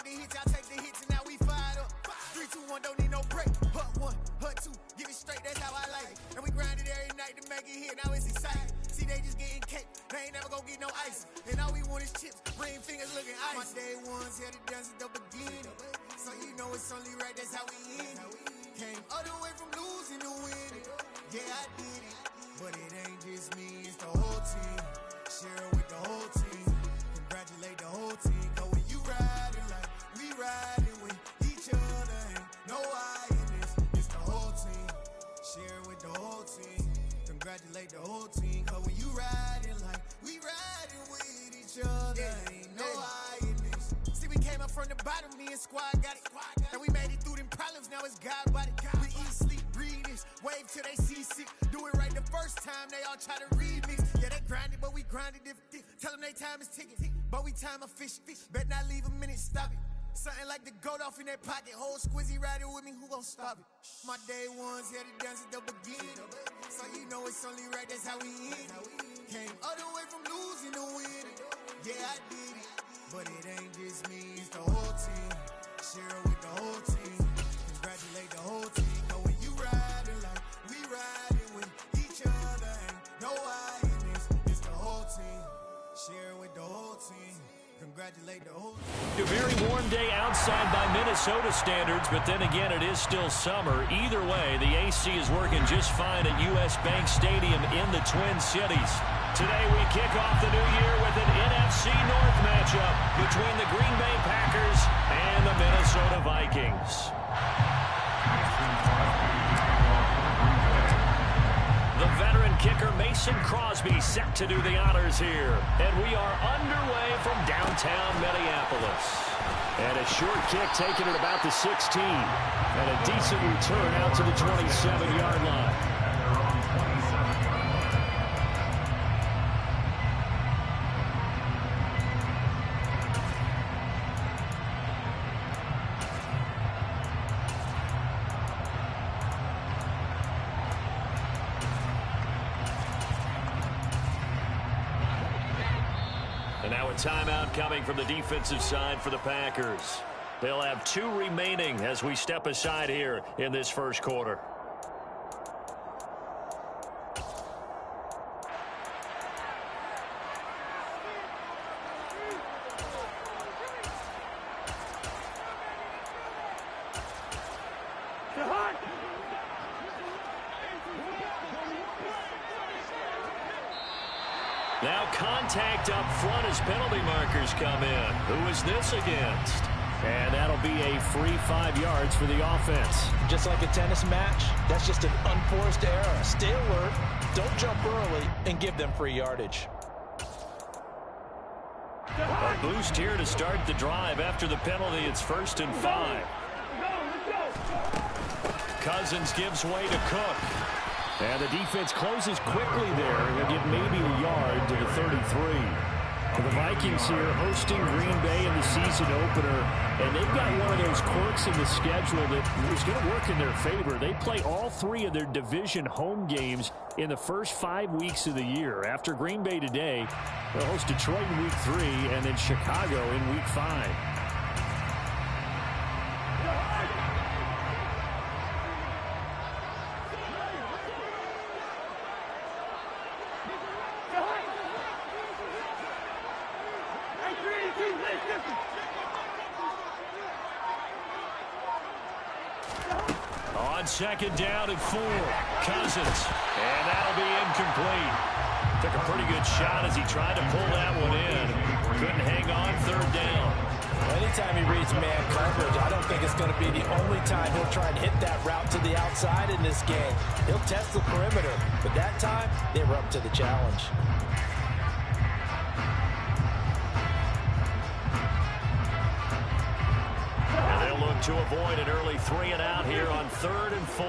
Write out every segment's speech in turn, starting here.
the hits, I take the hits, and now we fired up. 3, 2, 1, don't need no break. Hut 1, hut 2, get it straight, that's how I like it. And we grind it every night to make it here, now it's exciting. See, they just getting cake, they ain't never gonna get no ice. And all we want is chips, ring fingers looking ice. My day ones here to dance at the beginning. So you know it's only right, that's how we end it. Came all the way from losing to winning. Yeah, I did it, but it ain't just me, it's the whole team. Share it with the whole team. Congratulate the whole team. Cause when you riding like we riding with each other, ain't no I in this. It's the whole team. Share it with the whole team. Congratulate the whole team. Cause when you riding like we riding with each other, ain't no I in this. See, we came up from the bottom, me and squad got it. And we made it through them problems, now it's God body. We eat, sleep, breathe this. Wave till they see sick. Do it right the first time, they all try to remix. Yeah, they grinded, but we grinded different. Tell them they time is ticking, but we time a fish. Bet not leave a minute, stop it. Something like the goat off in that pocket. Whole squizzy riding with me, who gon' stop it? My day ones here to dance at the beginning. So you know it's only right, that's how we end it. Came all the way from losing to winning. Yeah, I did it, but it ain't just me, it's the whole team. Share it with the whole team. Congratulate the whole team. Cause when you riding like we riding with each other, ain't no I in this. It's the whole team. Share it with the whole team. Congratulate the whole team. A very warm day outside by Minnesota standards, but then again, it is still summer. Either way, the AC is working just fine at US Bank Stadium in the Twin Cities. Today, we kick off the new year with an NFC North matchup between the Green Bay Packers and the Minnesota Vikings. The veteran kicker Mason Crosby set to do the honors here. And we are underway from downtown Minneapolis. And a short kick taken at about the 16. And a decent return out to the 27-yard line. And now a timeout coming from the defensive side for the Packers. They'll have 2 remaining as we step aside here in this first quarter. Now contact up front as penalty markers come in. Who is this against? And that'll be a free 5 yards for the offense. Just like a tennis match, that's just an unforced error. Stay alert, don't jump early, and give them free yardage. A boost here to start the drive after the penalty. It's 1st and 5. Cousins gives way to Cook. And the defense closes quickly there. He'll get maybe a yard to the 33. For the Vikings here hosting Green Bay in the season opener. And they've got one of those quirks in the schedule that is going to work in their favor. They play all 3 of their division home games in the first 5 weeks of the year. After Green Bay today, they'll host Detroit in week 3 and then Chicago in week 5. On 2nd down and 4, Cousins, and that'll be incomplete. Took a pretty good shot as he tried to pull that one in. Couldn't hang on 3rd down. Anytime he reads man coverage, I don't think it's going to be the only time he'll try and hit that route to the outside in this game. He'll test the perimeter, but that time, they were up to the challenge. And they'll look to avoid an early 3 and out here on 3rd and 4.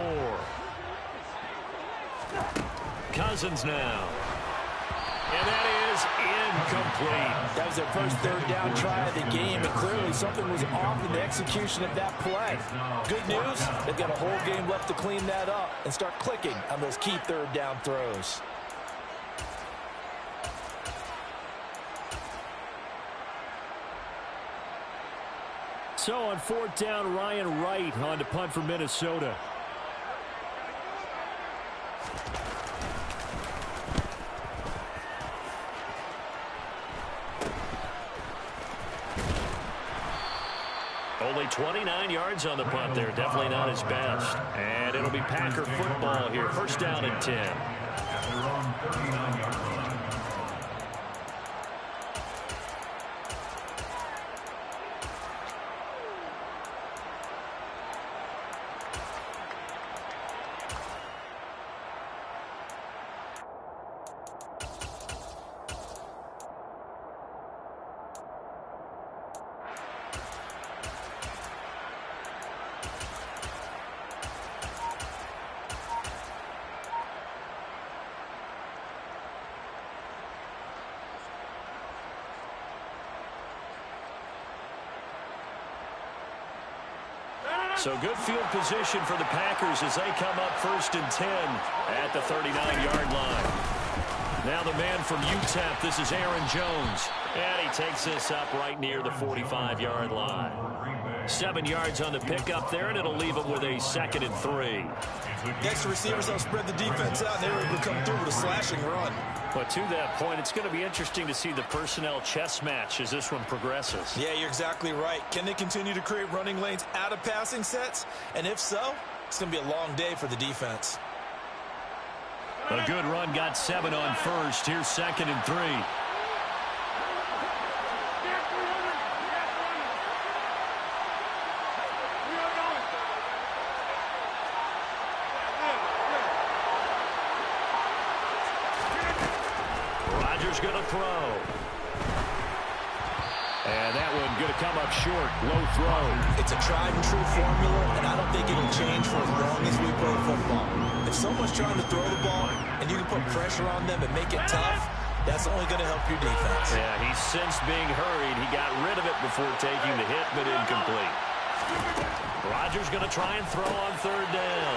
Cousins now. And that is incomplete. That was their first 3rd down try of the game, and clearly something was off in the execution of that play. Good news, they've got a whole game left to clean that up and start clicking on those key 3rd down throws. So on fourth down, Ryan Wright on to punt for Minnesota. Only 29 yards on the punt there. Definitely not his best. And it'll be Packer football here. First down and 10. So good field position for the Packers as they come up first and 10 at the 39-yard line. Now the man from UTEP, this is Aaron Jones. And he takes this up right near the 45-yard line. 7 yards on the pickup there, and it'll leave him with a 2nd and 3. Next receivers don't spread the defense out, and they're able to come through with a slashing run. But to that point, it's going to be interesting to see the personnel chess match as this one progresses. Yeah, you're exactly right. Can they continue to create running lanes out of passing sets? And if so, it's going to be a long day for the defense. A good run, got 7 on first. Here's 2nd and 3. Going to throw. And that one going to come up short. Low throw. It's a tried and true formula, and I don't think it'll change for as long as we play football. If someone's trying to throw the ball and you can put pressure on them and make it tough, that's only going to help your defense. Yeah, he sensed being hurried. He got rid of it before taking the hit, but incomplete. Rodgers going to try and throw on 3rd down.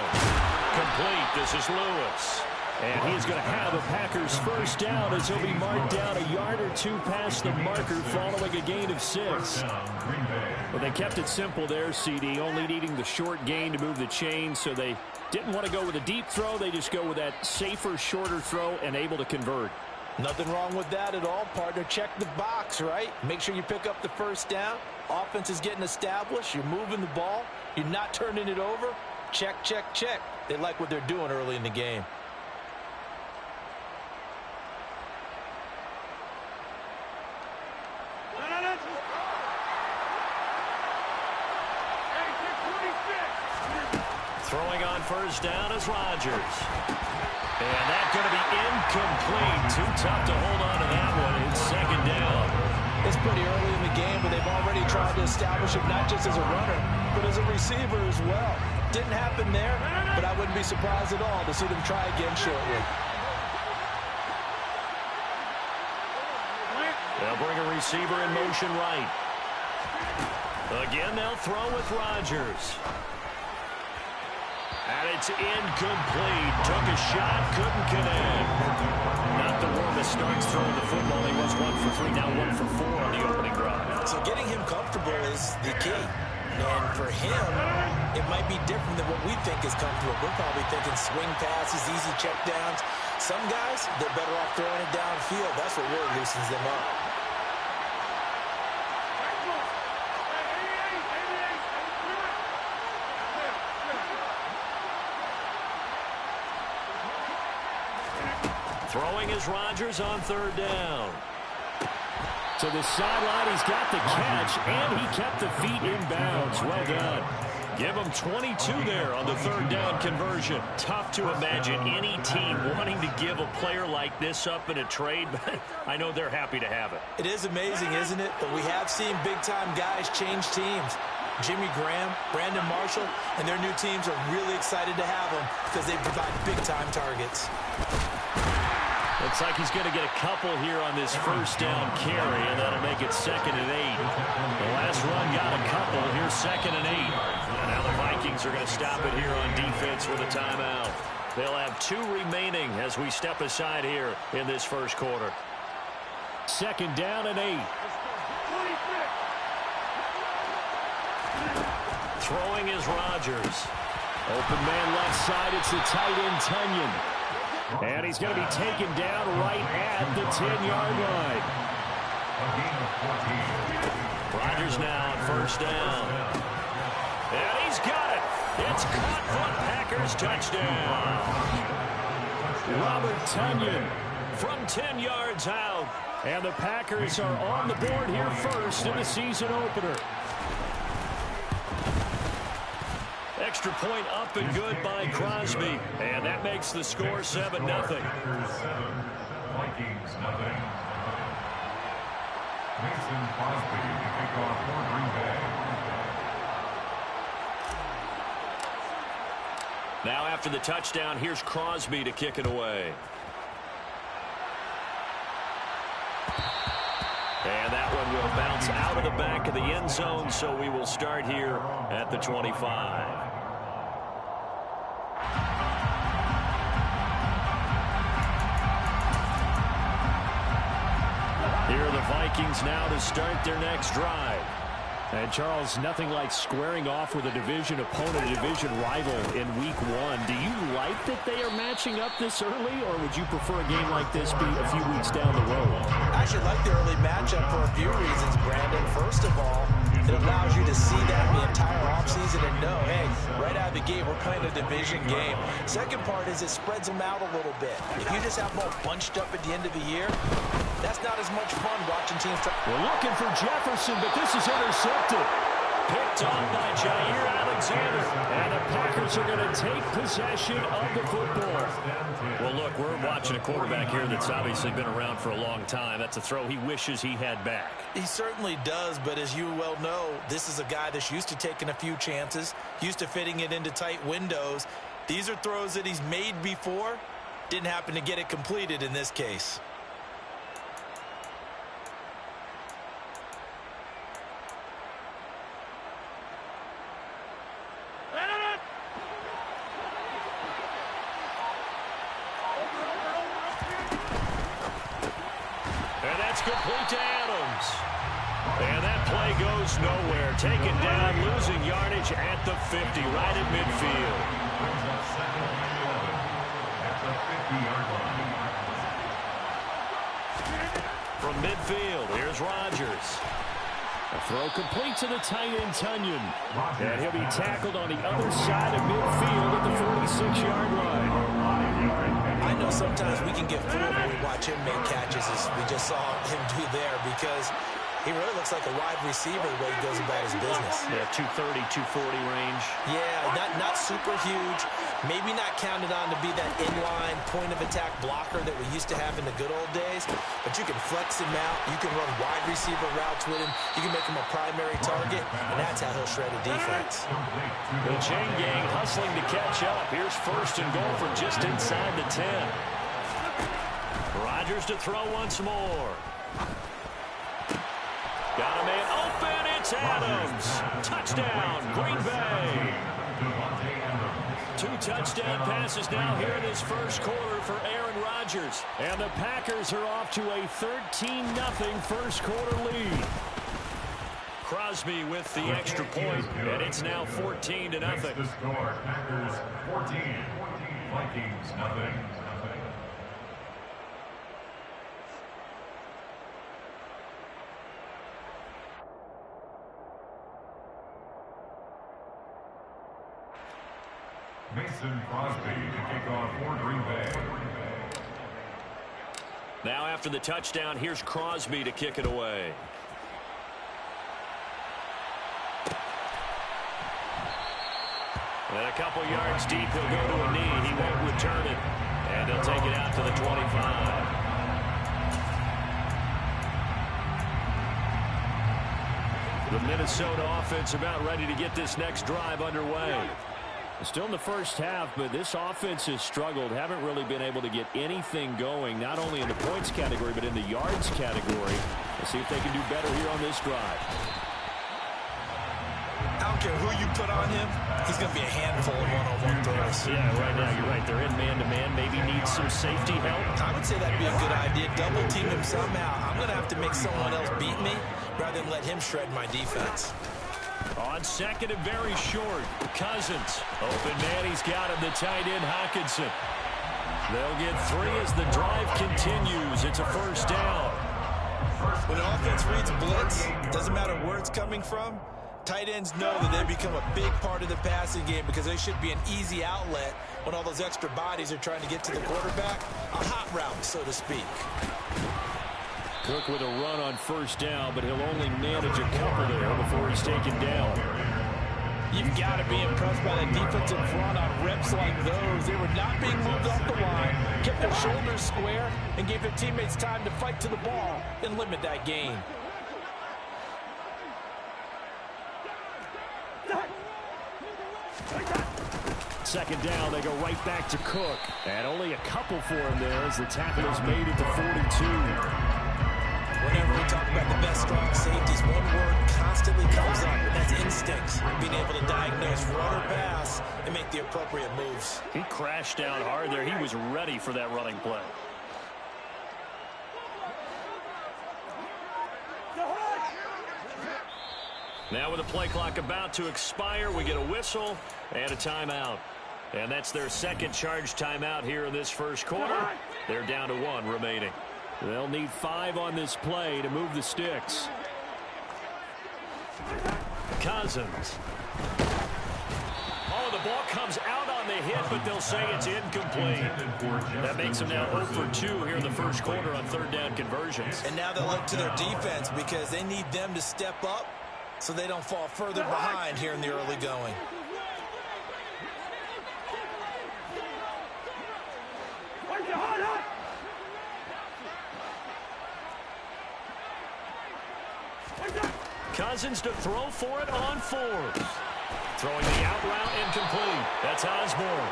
Complete. This is Lewis. And he's going to have a Packers first down as he'll be marked down a yard or 2 past the marker following a gain of 6. Well, they kept it simple there, CD, only needing the short gain to move the chain, so they didn't want to go with a deep throw. They just go with that safer, shorter throw and able to convert. Nothing wrong with that at all, partner. Check the box, right? Make sure you pick up the first down. Offense is getting established. You're moving the ball. You're not turning it over. Check, check, check. They like what they're doing early in the game. Throwing on first down is Rodgers. And that's going to be incomplete. Too tough to hold on to that one. It's 2nd down. It's pretty early in the game, but they've already tried to establish it not just as a runner, but as a receiver as well. Didn't happen there, but I wouldn't be surprised at all to see them try again shortly. They'll bring a receiver in motion right. Again, they'll throw with Rodgers. And it's incomplete. Took a shot, couldn't connect. Not the warmest starts throwing the football. He was 1 for 3, now 1 for 4 on the opening drive. So getting him comfortable is the key. And for him, it might be different than what we think is comfortable. We're probably thinking swing passes, easy checkdowns. Some guys, they're better off throwing it downfield. That's what really loosens them up. Throwing is Rodgers on 3rd down. To the sideline, he's got the catch, and he kept the feet in bounds. Well done. Give him 22 there on the 3rd down conversion. Tough to imagine any team wanting to give a player like this up in a trade, but I know they're happy to have it. It is amazing, isn't it? But we have seen big-time guys change teams. Jimmy Graham, Brandon Marshall, and their new teams are really excited to have them because they provide big-time targets. Looks like he's going to get a couple here on this first down carry, and that'll make it 2nd and 8. The last run got a couple. Here's 2nd and 8. And now the Vikings are going to stop it here on defense with a timeout. They'll have 2 remaining as we step aside here in this first quarter. 2nd down and 8. Throwing is Rodgers. Open man left side. It's the tight end, Tunyon. And he's going to be taken down right at the 10-yard line. Rodgers now on first down. And he's got it. It's caught for a Packers touchdown. Robert Tunyon from 10 yards out. And the Packers are on the board here first in the season opener. Extra point up and good by Crosby. And that makes the score 7-0. Vikings 0. Mason Crosby to kick off for Green Bay. Now after the touchdown, here's Crosby to kick it away. And that one will bounce out of the back of the end zone, so we will start here at the 25. Here are the Vikings now to start their next drive. And, Charles, nothing like squaring off with a division opponent, a division rival in Week 1. Do you like that they are matching up this early, or would you prefer a game like this be a few weeks down the road? I actually like the early matchup for a few reasons, Brandon. First of all, it allows you to see that the entire offseason and know, hey, right out of the gate, we're playing a division game. Second part is it spreads them out a little bit. If you just have them all bunched up at the end of the year, that's not as much fun watching teams. We're looking for Jefferson, but this is intercepted. Picked off by Jair Alexander. And the Packers are going to take possession of the football. Well, look, we're watching a quarterback here that's obviously been around for a long time. That's a throw he wishes he had back. He certainly does, but as you well know, this is a guy that's used to taking a few chances, used to fitting it into tight windows. These are throws that he's made before. Didn't happen to get it completed in this case. Complete to Adams. And that play goes nowhere. Taken down, losing yardage at the 50, right at midfield. From midfield, here's Rodgers. A throw complete to the tight end, Tunyon. And he'll be tackled on the other side of midfield at the 46-yard line. I know sometimes we can get fooled when we watch him make catches, as we just saw him do there, because he really looks like a wide receiver the way he goes about his business. Yeah, 230, 240 range. Yeah, not super huge. Maybe not counted on to be that inline point-of-attack blocker that we used to have in the good old days, but you can flex him out. You can run wide receiver routes with him. You can make him a primary target, and that's how he'll shred a defense. The chain gang hustling to catch up. Here's first and goal from just inside the 10. Rodgers to throw once more. Got a man open. It's Adams. Touchdown, Green Bay. 2 touchdown passes now here in this first quarter for Aaron Rodgers. And the Packers are off to a 13-0 first quarter lead. Crosby with the extra point, and it's now 14-0. The score, Packers 14, Vikings 0. Mason Crosby to kick off for Green Bay. Now after the touchdown, here's Crosby to kick it away. And a couple yards deep, he'll go to a knee. He won't return it. And he'll take it out to the 25. The Minnesota offense about ready to get this next drive underway. Still in the first half, but this offense has struggled. Haven't really been able to get anything going, not only in the points category, but in the yards category. Let's see if they can do better here on this drive. I don't care who you put on him, he's going to be a handful of one-on-one throws. Yeah, right now you're right. They're in man-to-man. Maybe need some safety help. I would say that'd be a good idea. Double team him somehow. I'm going to have to make someone else beat me rather than let him shred my defense. On second and very short, Cousins. Open man, he's got him, the tight end, Hockenson. They'll get 3 as the drive continues. It's a first down. When an offense reads blitz, doesn't matter where it's coming from, tight ends know that they become a big part of the passing game because they should be an easy outlet when all those extra bodies are trying to get to the quarterback. A hot route, so to speak. Cook with a run on first down, but he'll only manage a couple there before he's taken down. You've got to be impressed by the defensive front on reps like those. They were not being moved off the line, kept their shoulders square, and gave their teammates time to fight to the ball and limit that gain. Second down, they go right back to Cook. And only a couple for him there as the tackle is made at the 42. Whenever we talk about the best strong safeties, one word constantly comes up, and that's instincts. Being able to diagnose run or pass and make the appropriate moves. He crashed down hard there. He was ready for that running play. Now with the play clock about to expire, we get a whistle and a timeout. And that's their second charge timeout here in this first quarter. They're down to 1 remaining. They'll need 5 on this play to move the sticks. Cousins. Oh, the ball comes out on the hit, but they'll say it's incomplete. That makes them now 0 for 2 here in the first quarter on third down conversions. And now they'll look to their defense because they need them to step up so they don't fall further behind here in the early going. Cousins to throw for it on 4th. Throwing the out route incomplete. That's Osborne.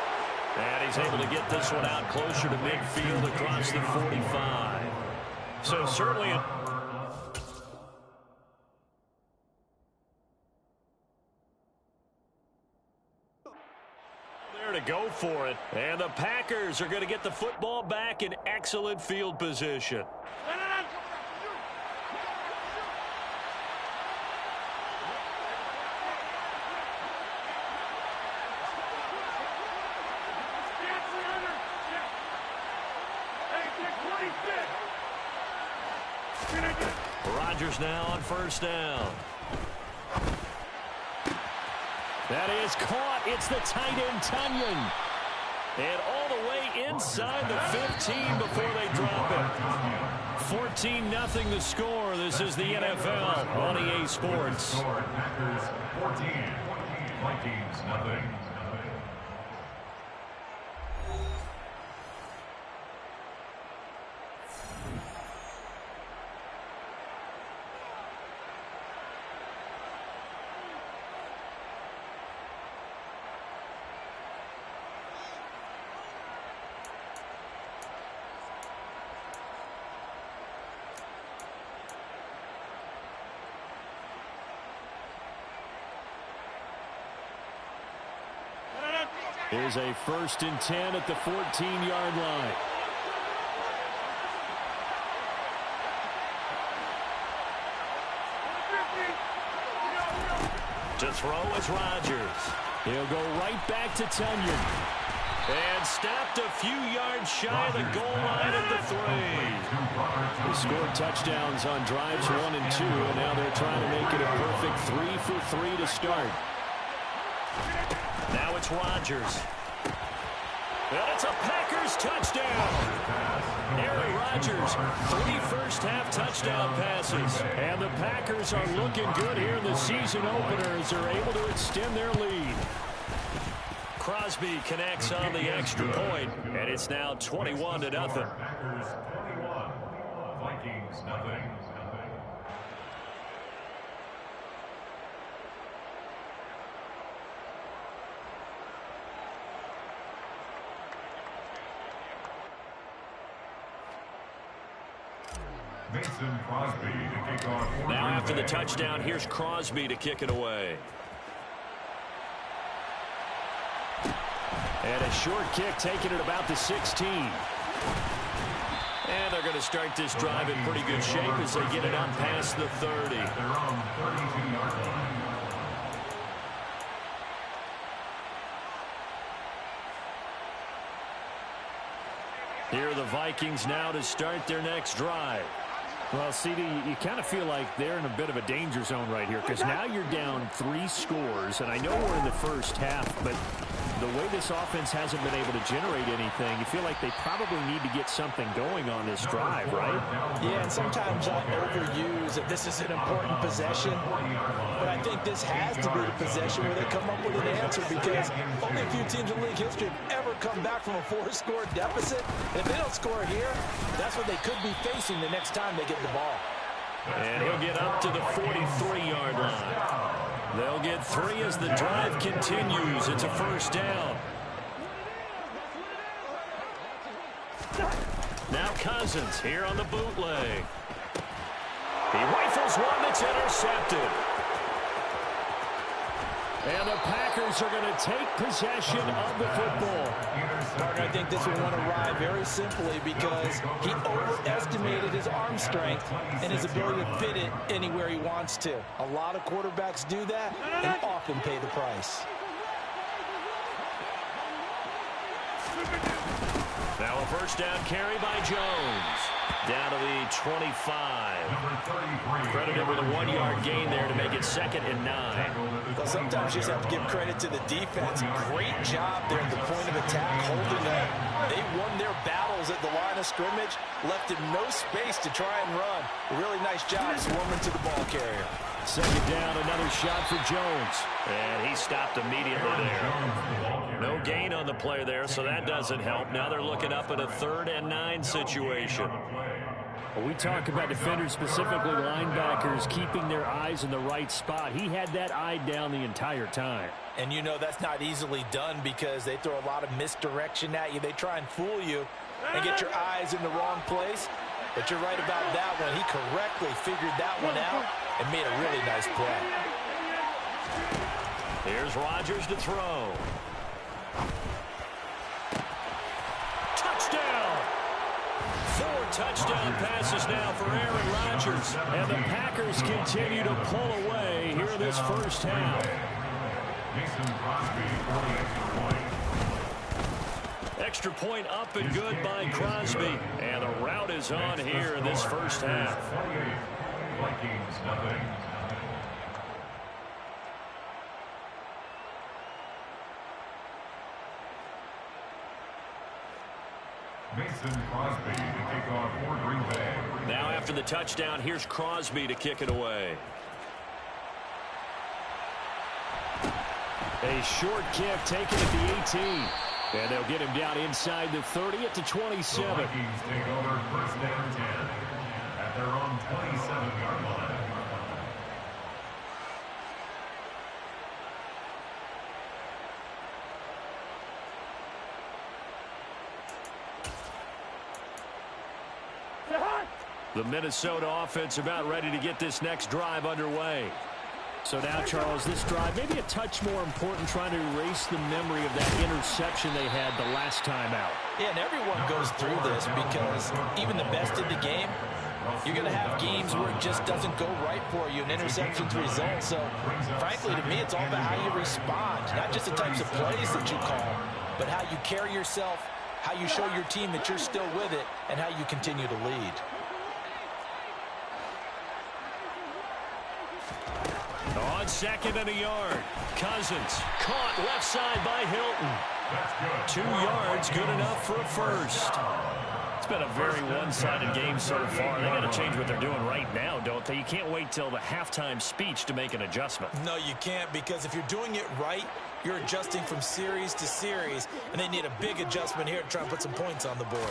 And he's able to get this one out closer to midfield across the 45. So certainly there to go for it. And the Packers are going to get the football back in excellent field position. Rodgers now on first down. That is caught. It's the tight end, Tunyon. And all the way inside the 15 before they drop it. 14-0 the score. This is the NFL on EA Sports. Packers 14, Vikings nothing. Here's a 1st and 10 at the 14-yard line. To throw is Rodgers. He'll go right back to Tunyon. And stopped a few yards shy of the goal line at the 3. They scored touchdowns on drives 1 and 2, and now they're trying to make it a perfect 3 for 3 to start. Now it's Rodgers. And it's a Packers touchdown. Aaron Rodgers, 3 first-half touchdown passes. And the Packers are looking good here in the season opener as they're able to extend their lead. Crosby connects on the extra point, and it's now 21-0. Packers 21, Vikings nothing. Mason Crosby to kick off. Now after the touchdown, here's Crosby to kick it away. And a short kick taken at about the 16. And they're going to start this drive in pretty good shape as they get it on past the 30. Here are the Vikings now to start their next drive. Well, CD, you kind of feel like they're in a bit of a danger zone right here because now you're down 3 scores, and I know we're in the first half, but the way this offense hasn't been able to generate anything, you feel like they probably need to get something going on this drive, right? Yeah, and sometimes I overuse that this is an important possession, but I think this has to be the possession where they come up with an answer because only a few teams in league history have ever come back from a 4-score deficit. And if they don't score here, that's what they could be facing the next time they get the ball. And he'll get up to the 43-yard line. They'll get 3 as the drive continues. It's a first down. Now Cousins here on the bootleg. He rifles one that's intercepted. And the Packers are going to take possession of the football. I think this one arrived very simply because he overestimated his arm strength and his ability to fit it anywhere he wants to. A lot of quarterbacks do that and often pay the price. Now a first down carry by Jones. Down to the 25. Credited with a 1-yard gain there to make it 2nd and 9. Well, sometimes you just have to give credit to the defense. Great job there at the point of attack, holding that. They won their battles at the line of scrimmage, left him no space to try and run. A really nice job swarming to the ball carrier. 2nd down, another shot for Jones. And he stopped immediately there. No gain on the play there, so that doesn't help. Now they're looking up at a 3rd and 9 situation. Well, we talk about defenders, specifically linebackers, keeping their eyes in the right spot. He had that eye down the entire time. And you know that's not easily done because they throw a lot of misdirection at you. They try and fool you and get your eyes in the wrong place. But you're right about that one. He correctly figured that one out and made a really nice play. Here's Rodgers to throw. Touchdown! 4 touchdown passes now for Aaron Rodgers. And the Packers continue to pull away here this first half. Extra point up and good by Crosby. And the route is on here in this first half. Vikings, nothing. Mason Crosby to kick off for Green Bay. Now after the touchdown, here's Crosby to kick it away. A short kick taken at the 18. And they'll get him down inside the 30 at the 27. The Vikings take over first down 10 at their own 27-yard line. The Minnesota offense about ready to get this next drive underway. So now, Charles, this drive maybe a touch more important, trying to erase the memory of that interception they had the last time out. Yeah, and everyone goes through this because even the best in the game, you're going to have games where it just doesn't go right for you, and interceptions result. So, frankly, to me, it's all about how you respond, not just the types of plays that you call, but how you carry yourself, how you show your team that you're still with it, and how you continue to lead. On 2nd and a yard. Cousins caught left side by Hilton. 2 yards, good enough for a first. It's been a very one-sided game so far. They got to change what they're doing right now, don't they? You can't wait till the halftime speech to make an adjustment. No, you can't, because if you're doing it right, you're adjusting from series to series, and they need a big adjustment here to try and put some points on the board.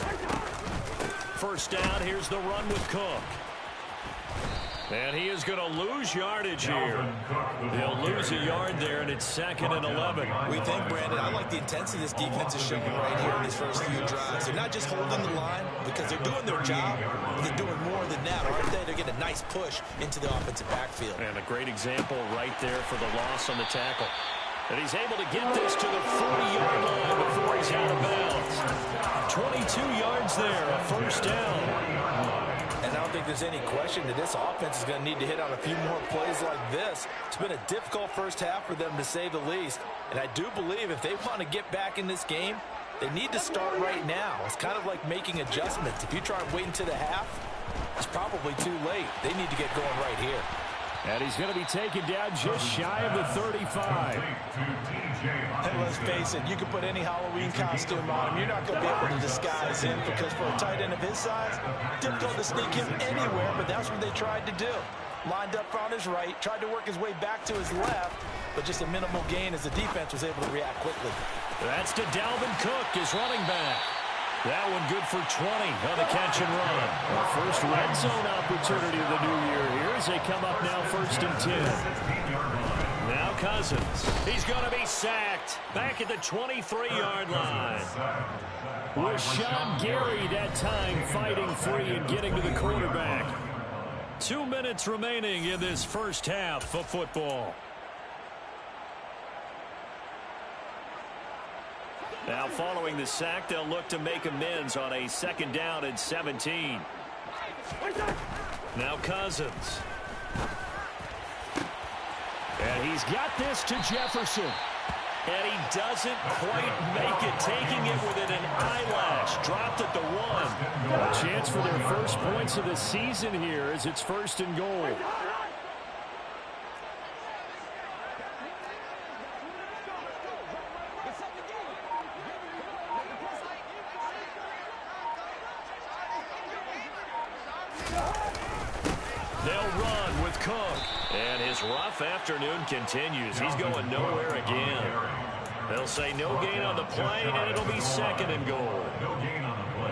First down, here's the run with Cook. And he is going to lose yardage here. He'll lose a yard there, and it's 2nd and 11. We think, Brandon, I like the intensity this defense is showing right here in these first few drives. They're not just holding the line because they're doing their job, but they're doing more than that, aren't they? They're getting a nice push into the offensive backfield. And a great example right there for the loss on the tackle. And he's able to get this to the 40-yard line before he's out of bounds. 22 yards there, a first down. And I don't think there's any question that this offense is going to need to hit on a few more plays like this. It's been a difficult first half for them, to say the least. And I do believe if they want to get back in this game, They need to start right now. It's kind of like making adjustments. If you try and wait until the half, it's probably too late. They need to get going right here. And he's going to be taken down just shy of the 35. And let's face it, you can put any Halloween costume on him. You're not going to be able to disguise him because for a tight end of his size, difficult to sneak him anywhere, but that's what they tried to do. Lined up on his right, tried to work his way back to his left, but just a minimal gain as the defense was able to react quickly. That's to Dalvin Cook, his running back. That one good for 20 on the catch and run. Our first red zone opportunity of the new year here as they come up now 1st and 10. Now Cousins. He's going to be sacked. Back at the 23-yard line. Rashawn Gary that time fighting free and getting to the quarterback. 2 minutes remaining in this first half of football. Now following the sack, they'll look to make amends on a 2nd down and 17. Now Cousins. And he's got this to Jefferson. And he doesn't quite make it, taking it within an eyelash. Dropped at the 1. A chance for their first points of the season here as it's 1st and goal. They'll run with Cook. And his rough afternoon continues. He's going nowhere again. They'll say no gain on the play, and it'll be 2nd and goal.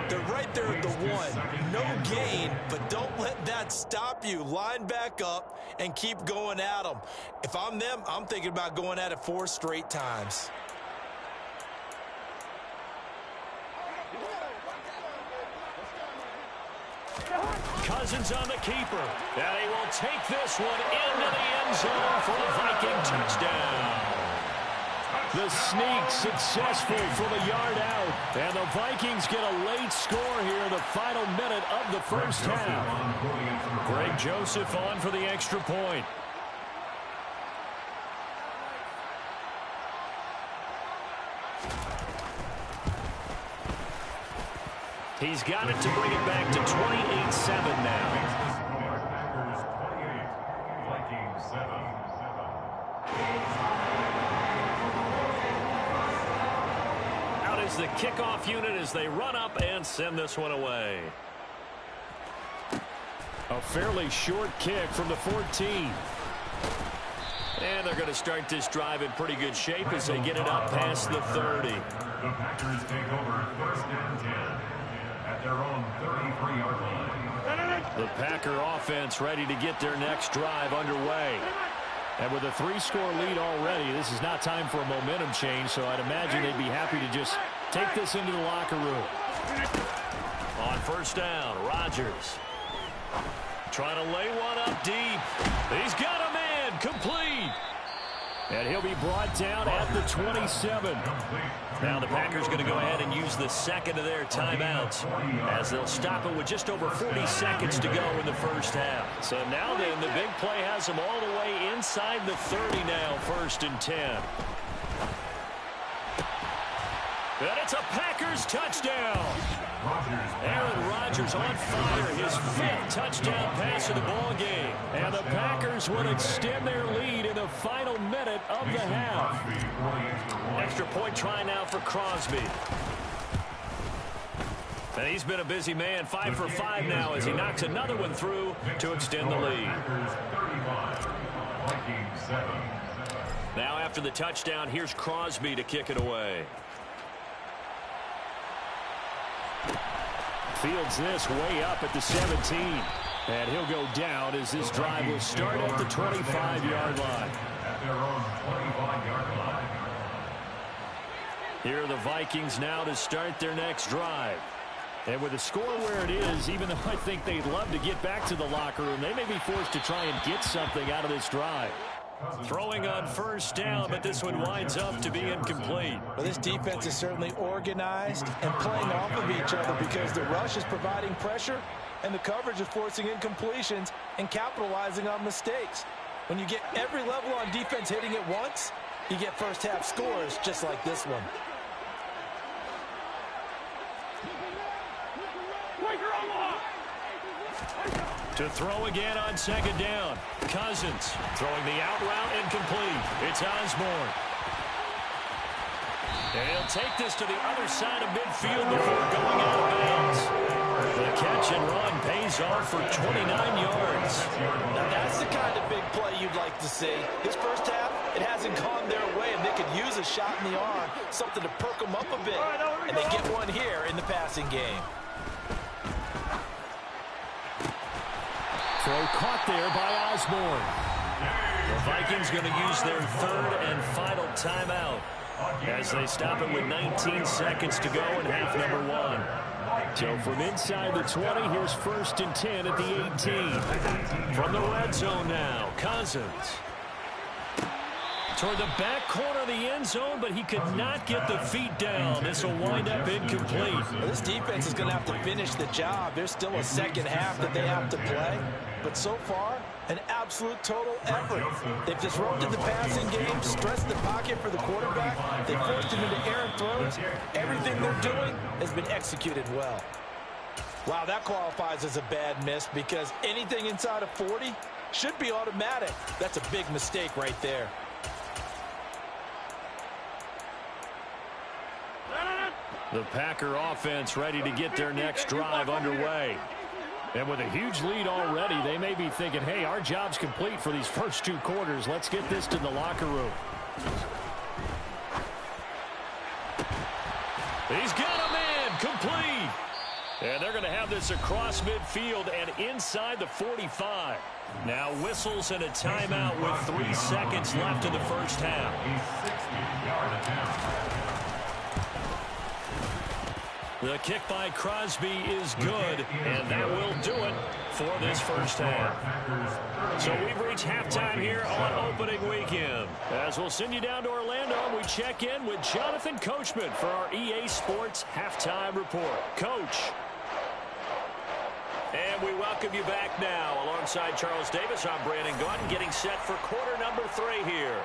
They're right there at the 1. No gain, but don't let that stop you. Line back up and keep going at them. If I'm them, I'm thinking about going at it 4 straight times. Cousins on the keeper. And he will take this one into the end zone for a Viking touchdown. The sneak successful from a yard out. And the Vikings get a late score here in the final minute of the first half. Greg Joseph on for the extra point. He's got it to bring it back to 28-7 now. Packers 28, Vikings 7. Out is the kickoff unit as they run up and send this one away. A fairly short kick from the 14. And they're going to start this drive in pretty good shape as they get it up past the 30. The Packers take over 1st and 10 at their own 33-yard line. The Packer offense ready to get their next drive underway. And with a 3-score lead already, this is not time for a momentum change, so I'd imagine they'd be happy to just take this into the locker room. On 1st down, Rodgers trying to lay one up deep. He's got a man, complete. And he'll be brought down at the 27. Now the Packers going to go ahead and use the 2nd of their timeouts as they'll stop it with just over 40 seconds to go in the first half. So now then, the big play has them all the way inside the 30 now, 1st and 10. And it's a Packers touchdown. Aaron Rodgers on fire, his 5th touchdown pass of the ball game. And the Packers would extend their lead in the final minute of the half. Extra point try now for Crosby. And he's been a busy man, 5 for 5 now as he knocks another one through to extend the lead. Now after the touchdown, here's Crosby to kick it away. Fields this way up at the 17. And he'll go down as this drive will start at the 25-yard line. At their own 25-yard line. Here are the Vikings now to start their next drive. And with the score where it is, even though I think they'd love to get back to the locker room, they may be forced to try and get something out of this drive. Throwing on 1st down, but this one winds up to be incomplete. Well, this defense is certainly organized and playing off of each other because the rush is providing pressure and the coverage is forcing incompletions and capitalizing on mistakes. When you get every level on defense hitting it once, you get first half scores just like this one. To throw again on second down. Cousins throwing the out route incomplete. It's Osborne. And he'll take this to the other side of midfield before going out of bounds. The catch and run pays off for 29 yards. Now that's the kind of big play you'd like to see. This first half, it hasn't gone their way, and they could use a shot in the arm, something to perk them up a bit. And they get one here in the passing game. Throw caught there by Osborne. The Vikings going to use their third and final timeout as they stop it with 19 seconds to go in half number one. So from inside the 20, here's 1st and 10 at the 18. From the red zone now, Cousins. Toward the back corner of the end zone, but he could not get the feet down. This will wind up incomplete. Well, this defense is going to have to finish the job. There's still a second half that they have to play. But so far, an absolute total effort. They've disrupted the passing game, stressed the pocket for the quarterback. They forced him into errant throws. Everything they're doing has been executed well. Wow, that qualifies as a bad miss because anything inside of 40 should be automatic. That's a big mistake right there. The Packer offense ready to get their next drive underway. And with a huge lead already, they may be thinking, hey, our job's complete for these first 2 quarters. Let's get this to the locker room. He's got a man complete. And they're going to have this across midfield and inside the 45. Now whistles and a timeout with 3 seconds left in the first half. A 60-yard attempt. The kick by Crosby is good, and that will do it for this first half. So we've reached halftime here on opening weekend. As we'll send you down to Orlando, we check in with Jonathan Coachman for our EA Sports Halftime Report. Coach. And we welcome you back now. Alongside Charles Davis, I'm Brandon Gaudin, getting set for quarter number 3 here.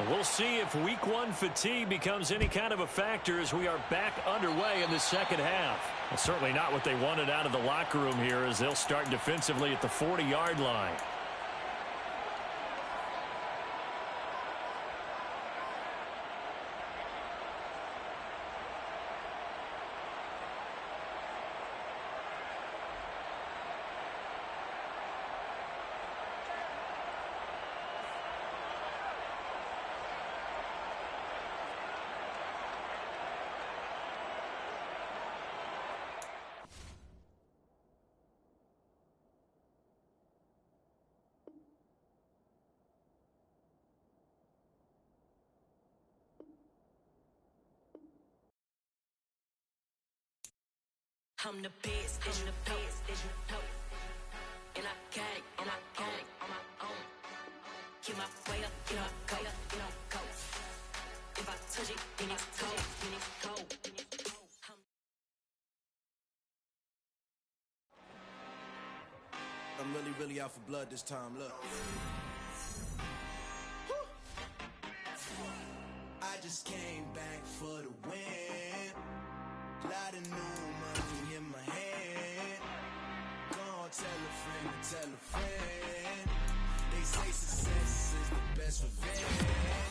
We'll see if week 1 fatigue becomes any kind of a factor as we are back underway in the second half. Well, certainly not what they wanted out of the locker room here as they'll start defensively at the 40-yard line. I'm the best, and I got it, on my own. Keep my way up, go. If I touch it, then it's cold. I'm really out for blood this time, look. I just came back for the win. Lot of new money in my hand. Gonna tell a friend. They say success is the best revenge.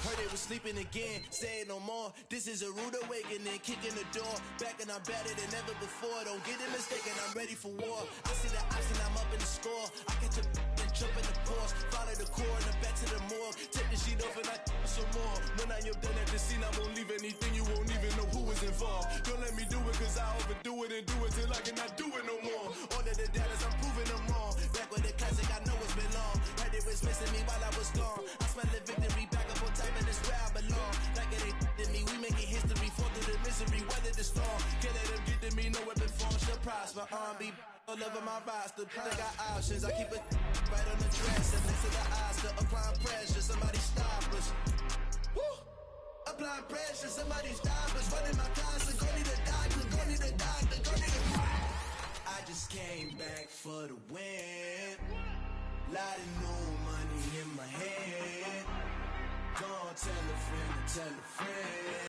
Heard they was sleeping again, say it no more. This is a rude awakening, kicking the door. Back and I'm better than ever before. Don't get it mistaken, I'm ready for war. I see the option, I'm up in the score. I catch a and jump in the course. Follow the core and the back to the morgue. Take the sheet off and I some more. When I am done at the scene, I won't leave anything. You won't even know who is involved. Don't let me do it cause I overdo it and do it till I cannot do it no more. All of the doubters, I'm proving them wrong. Back with the classic, I know it's been long. Heard they was missing me while I was gone. I smell the victory back up on time and it's where I belong. Like it ain't to me, we making history. Fall through the misery, weather the storm. Can't let them get to me, no weapon form shall prosper. R&B all over my roster. I got options, I keep it right on the dress. And next to the Oscar, applying pressure, somebody stop us. Woo! Applying pressure, somebody stop us. Running my closet, go need a doctor, go need a doctor, go need a... I just came back for for the win. Lot of new money in my head. Go on, tell a friend to tell a